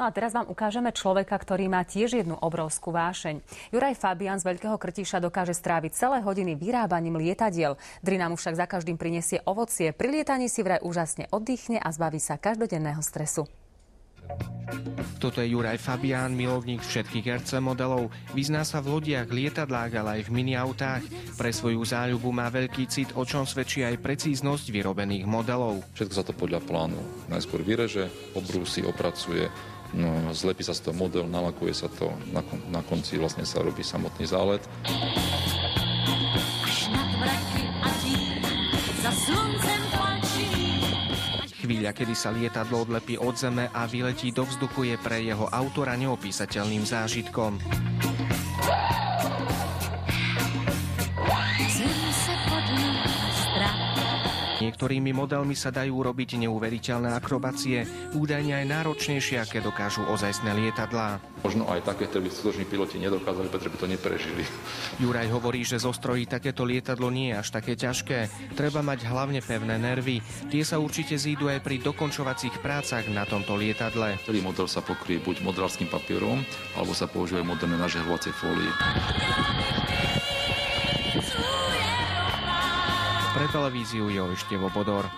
No a teraz vám ukážeme človeka, ktorý má tiež jednu obrovskú vášeň. Juraj Fabián z Veľkého Krtíša dokáže stráviť celé hodiny vyrábaním lietadiel. Drina mu však za každým prinesie ovocie. Pri lietaní si vraj úžasne oddychne a zbaví sa každodenného stresu. Toto je Juraj Fabián, milovník všetkých RC modelov. Vyzná sa v lodiach, lietadlách, ale aj v miniautách. Pre svoju záľubu má veľký cit, o čom svedčí aj precíznosť vyrobených modelov. Všetko sa to podľa plánu. Najskôr vyreže, obrúsi, opracuje, zlepí sa z toho model, nalakuje sa to, na konci vlastne sa robí samotný zálet. Chvíľa, kedy sa lietadlo odlepí od zeme a vyletí do vzduchu, je pre jeho autora neopísateľným zážitkom. Niektorými modelmi sa dajú robiť neuveriteľné akrobácie, údajne aj náročnejšie, aké dokážu ozajstné lietadlá. Možno aj také, ktoré by skutoční piloti nedokázali, pretože by to neprežili. Juraj hovorí, že zostrojiť takéto lietadlo nie je až také ťažké. Treba mať hlavne pevné nervy. Tie sa určite zídu aj pri dokončovacích prácach na tomto lietadle. Celý model sa pokrie buď modelárskym papierom, alebo sa používajú moderné nažehľovacie fólie. Pre televíziu Jovi Števobodor.